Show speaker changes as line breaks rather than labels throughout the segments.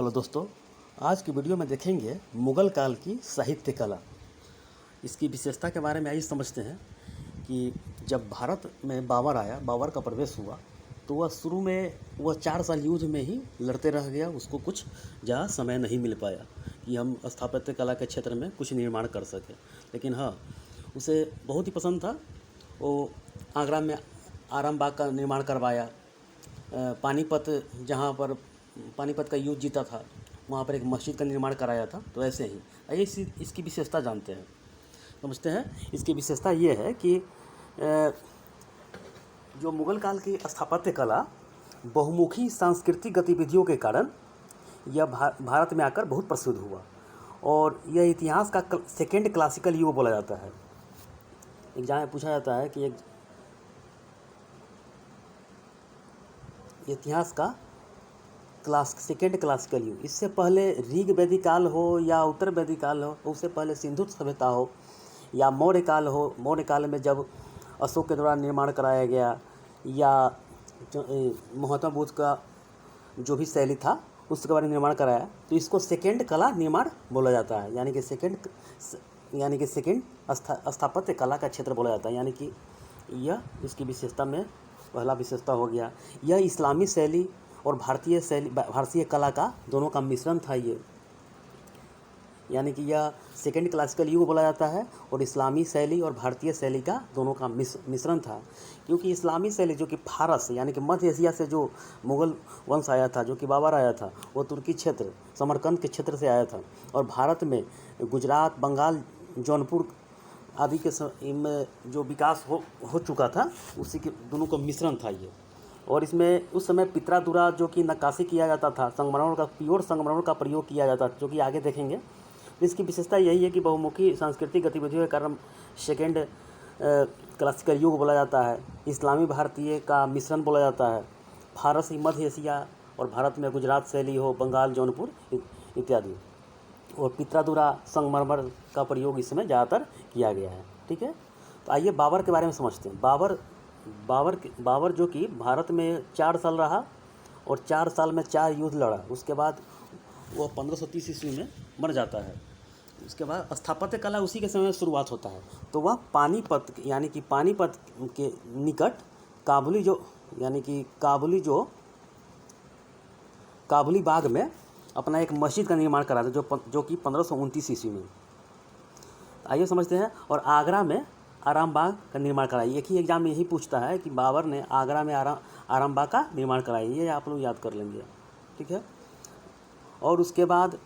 Hello दोस्तों, आज की वीडियो में देखेंगे मुग़ल काल की साहित्य कला। इसकी विशेषता के बारे में आइए समझते हैं कि जब भारत में बाबर का प्रवेश हुआ तो वह शुरू में 4 साल युद्ध में ही लड़ते रह गया। उसको कुछ ज़्यादा समय नहीं मिल पाया कि हम स्थापत्य कला के क्षेत्र में कुछ निर्माण कर सकें। लेकिन हाँ, उसे बहुत ही पसंद था। वो आगरा में आराम बाग का निर्माण करवाया। पानीपत का युद्ध जीता था, वहाँ पर एक मस्जिद का निर्माण कराया था। तो ऐसे ही आइए इसकी विशेषता जानते हैं, समझते हैं। इसकी विशेषता ये है कि जो मुग़ल काल की स्थापत्य कला बहुमुखी सांस्कृतिक गतिविधियों के कारण यह भारत में आकर बहुत प्रसिद्ध हुआ और यह इतिहास का सेकेंड क्लासिकल युग बोला जाता है। एग्जाम में पूछा जाता है कि इतिहास का सेकेंड क्लासिकल युग। इससे पहले ऋग वैदिक काल हो या उत्तर वैदिक काल हो, उससे पहले सिंधु सभ्यता हो या मौर्य काल हो। मौर्य काल में जब अशोक के द्वारा निर्माण कराया गया, या महात्मा बुद्ध का जो भी शैली था उसके बारे में निर्माण कराया, तो इसको सेकेंड कला निर्माण बोला जाता है। यानी कि सेकेंड स्थापत्य कला का क्षेत्र बोला जाता है। यानी कि यह इसकी विशेषता में पहला विशेषता हो गया। यह इस्लामी शैली और भारतीय कला का दोनों का मिश्रण था ये। यानी कि यह सेकेंड क्लासिकल युग बोला जाता है और इस्लामी शैली और भारतीय शैली का दोनों का मिश्रण था। क्योंकि इस्लामी शैली जो कि फारस यानी कि मध्य एशिया से जो मुग़ल वंश आया था, जो कि बाबर आया था, वो तुर्की क्षेत्र समरकंद के क्षेत्र से आया था। और भारत में गुजरात, बंगाल, जौनपुर आदि के में जो विकास हो चुका था, उसी के दोनों का मिश्रण था ये। और इसमें उस समय पित्रा जो कि नक्काशी किया जाता था, प्योर संगमरमर का प्रयोग किया जाता, जो कि आगे देखेंगे। इसकी विशेषता यही है कि बहुमुखी सांस्कृतिक गतिविधियों के कारण सेकेंड क्लासिकल युग बोला जाता है। इस्लामी भारतीय का मिश्रण बोला जाता है। फारसी, मध्य एशिया और भारत में गुजरात शैली हो, बंगाल, जौनपुर इत्यादि। और पित्रा संगमरमर का प्रयोग इसमें ज़्यादातर किया गया है। ठीक है, तो आइए बाबर के बारे में समझते हैं। बाबर जो कि भारत में 4 साल रहा और 4 साल में 4 युद्ध लड़ा। उसके बाद वह 1530 ईस्वी में मर जाता है। उसके बाद स्थापत्य कला उसी के समय में शुरुआत होता है। तो वह पानीपत के निकट काबुली बाग में अपना एक मस्जिद का निर्माण करा था, जो कि 1529 ईस्वी में। आइए समझते हैं। और आगरा में आराम बाग का निर्माण कराई। एक ही एग्जाम में यही पूछता है कि बाबर ने आगरा में आराम बाग का निर्माण कराई। ये आप लोग याद कर लेंगे। ठीक है। और उसके बाद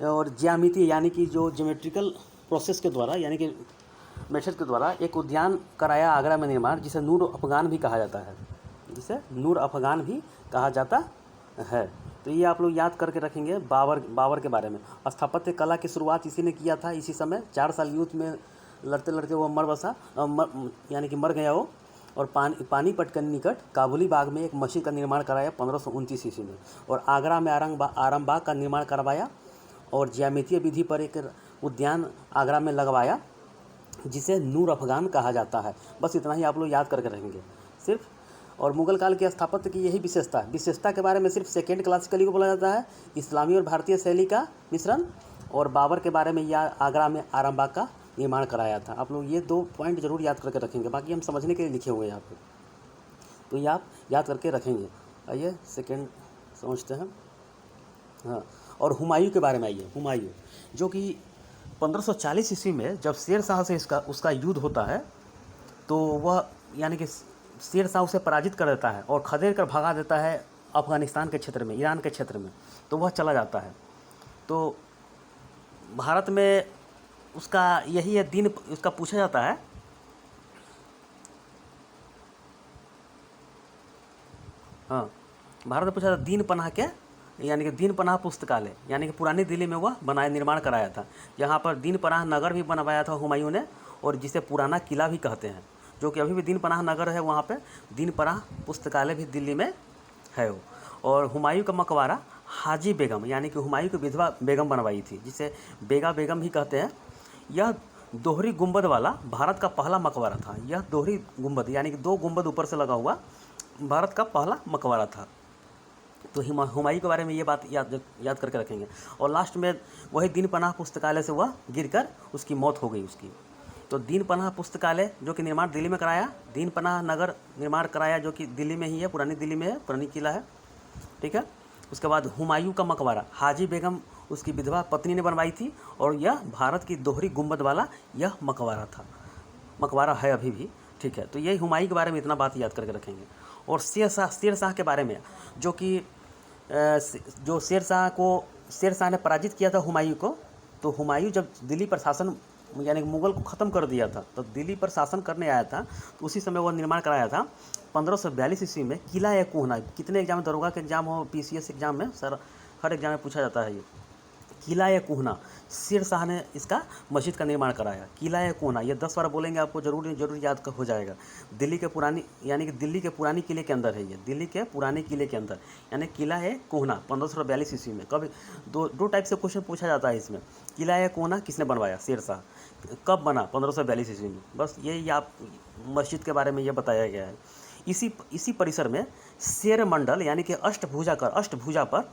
और ज्यामिति यानी कि जो ज्योमेट्रिकल प्रोसेस के द्वारा, यानी कि मेथड के द्वारा एक उद्यान कराया आगरा में निर्माण, जिसे नूर अफ़गान भी कहा जाता है। तो ये आप लोग याद करके रखेंगे बाबर के बारे में। स्थापत्य कला की शुरुआत इसी ने किया था। इसी समय 4 साल युद्ध में लड़ते लड़ते वो मर गया वो। और पानीपत के निकट काबुली बाग में एक मस्जिद का निर्माण कराया 1529 ईस्वी में। और आगरा में आराम बाग का निर्माण करवाया और ज्यामितीय विधि पर एक उद्यान आगरा में लगवाया, जिसे नूर अफ़गान कहा जाता है। बस इतना ही आप लोग याद करके रहेंगे सिर्फ। और मुग़ल काल के स्थापत्य की यही विशेषता के बारे में सिर्फ सेकेंड क्लासिकल युग बोला जाता है, इस्लामी और भारतीय शैली का मिश्रण। और बाबर के बारे में यह आगरा में आराम बाग का निर्माण कराया था। आप लोग ये 2 पॉइंट जरूर याद करके रखेंगे। बाकी हम समझने के लिए लिखे हुए हैं यहाँ पे, तो ये आप याद करके रखेंगे। आइए सेकेंड समझते हैं। हाँ, और हुमायूं के बारे में आइए। हुमायूं जो कि 1540 ईस्वी में जब शेर शाह से उसका युद्ध होता है, तो वह यानी कि शेर शाह उसे पराजित कर देता है और खदेड़ कर भगा देता है अफ़गानिस्तान के क्षेत्र में, ईरान के क्षेत्र में। तो वह चला जाता है। तो भारत में उसका यही है दिन, उसका पूछा जाता है। हाँ, भारत में पूछा जाता दीन पनाह के, यानी कि दीन पनाह पुस्तकालय, यानी कि पुरानी दिल्ली में वह निर्माण कराया था। यहाँ पर दीन पनाह नगर भी बनवाया था हुमायूं ने, और जिसे पुराना किला भी कहते हैं, जो कि अभी भी दीन पनाह नगर है। वहाँ पे दीन पनाह पुस्तकालय भी दिल्ली में है वो। और हुमायूं का मकबरा हाजी बेगम, यानी कि हुमायूं की विधवा बेगम बनवाई थी, जिसे बेगा बेगम भी कहते हैं। यह दोहरी गुंबद वाला भारत का पहला मकबरा था। यह दोहरी गुंबद यानी कि 2 गुंबद ऊपर से लगा हुआ भारत का पहला मकबरा था। तो हुमायूं के बारे में ये बात याद करके रखेंगे। और लास्ट में वही दीन पनाह पुस्तकालय से वह गिरकर उसकी मौत हो गई उसकी। तो दीन पनाह पुस्तकालय जो कि निर्माण दिल्ली में कराया, दीन पनाह नगर निर्माण कराया जो कि दिल्ली में ही है, पुरानी दिल्ली में है, पुरानी किला है, ठीक है। उसके बाद हुमायूं का मकबरा हाजी बेगम उसकी विधवा पत्नी ने बनवाई थी, और यह भारत की दोहरी गुंबद वाला यह मकबरा था, मकबरा है अभी भी, ठीक है। तो यही हुमायूं के बारे में इतना बात याद करके रखेंगे। और शेर शाह के बारे में, जो कि जो शेर शाह ने पराजित किया था हुमायूं को। तो हुमायूं जब दिल्ली पर शासन यानी मुग़ल को ख़त्म कर दिया था, तो दिल्ली पर शासन करने आया था, तो उसी समय वह निर्माण कराया था 1542 ईस्वी में किला ए कोहना। कितने एग्जाम में, दरोगा के एग्जाम हो, PCS एग्जाम में, सर हर एग्जाम में पूछा जाता है ये। किला ए कोहना, शेर शाह ने इसका मस्जिद का निर्माण कराया। किला ए कोहना, ये 10 बार बोलेंगे आपको जरूर याद हो जाएगा। दिल्ली के पुरानी यानी कि दिल्ली के पुरानी किले के अंदर है ये, दिल्ली के पुराने किले के अंदर, यानी किला ए कोहना 1542 ईस्वी में। कभी दो टाइप से क्वेश्चन पूछा जाता है इसमें। किला ए कोहना किसने बनवाया? शेर शाह। कब बना? 1542 ईस्वी में। बस यही आप मस्जिद के बारे में ये बताया गया है। इसी परिसर में शेर मंडल यानी कि अष्टभुजा पर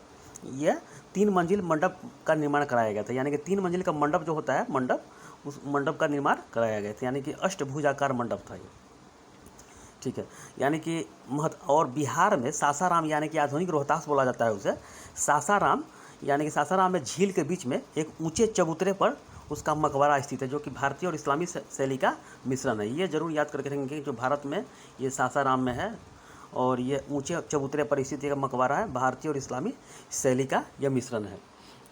यह 3 मंजिल मंडप का निर्माण कराया गया था। यानी कि 3 मंजिल का मंडप जो होता है, उस मंडप का निर्माण कराया गया था, यानी कि अष्टभुजाकार मंडप था ये, ठीक है। यानी कि और बिहार में सासाराम यानी कि आधुनिक रोहतास बोला जाता है उसे। सासाराम यानी कि सासाराम में झील के बीच में एक ऊंचे चबूतरे पर उसका मकबरा स्थित है, जो कि भारतीय और इस्लामी शैली का मिश्रण है। ये जरूर याद करके रखेंगे, जो भारत में ये सासाराम में है, और ये ऊंचे चबूतरे पर स्थित एक मकबरा है, भारतीय और इस्लामी शैली का यह मिश्रण है।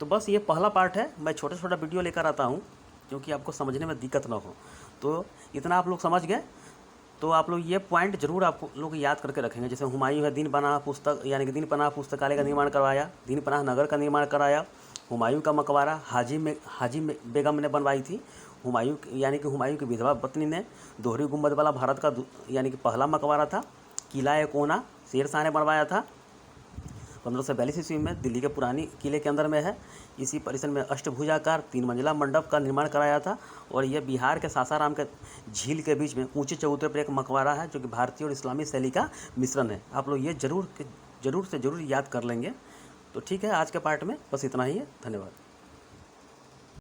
तो बस ये पहला पार्ट है। मैं छोटा वीडियो लेकर आता हूँ क्योंकि आपको समझने में दिक्कत ना हो। तो इतना आप लोग समझ गए, तो आप लोग ये पॉइंट जरूर आप लोग याद करके रखेंगे। जैसे हुमायूं है, दीन पनाह यानी कि दीन पनाह पुस्तकालय का निर्माण करवाया, दीन पनाह नगर का निर्माण कराया। हुमायूं का मकबरा हाजी बेगम ने बनवाई थी। हुमायूं यानी कि हुमायूं की विधवा पत्नी ने दोहरी गुंबद वाला भारत का यानी कि पहला मकबरा था। किला ए कोहना शेर शाह ने बनवाया था 1542 ईस्वी में, दिल्ली के पुरानी किले के अंदर में है। इसी परिसर में अष्टभुजाकार 3 मंजिला मंडप का निर्माण कराया था। और यह बिहार के सासाराम के झील के बीच में ऊंचे चबूतरे पर एक मकबरा है, जो कि भारतीय और इस्लामी शैली का मिश्रण है। आप लोग ये जरूर याद कर लेंगे। तो ठीक है, आज के पार्ट में बस इतना ही है। धन्यवाद।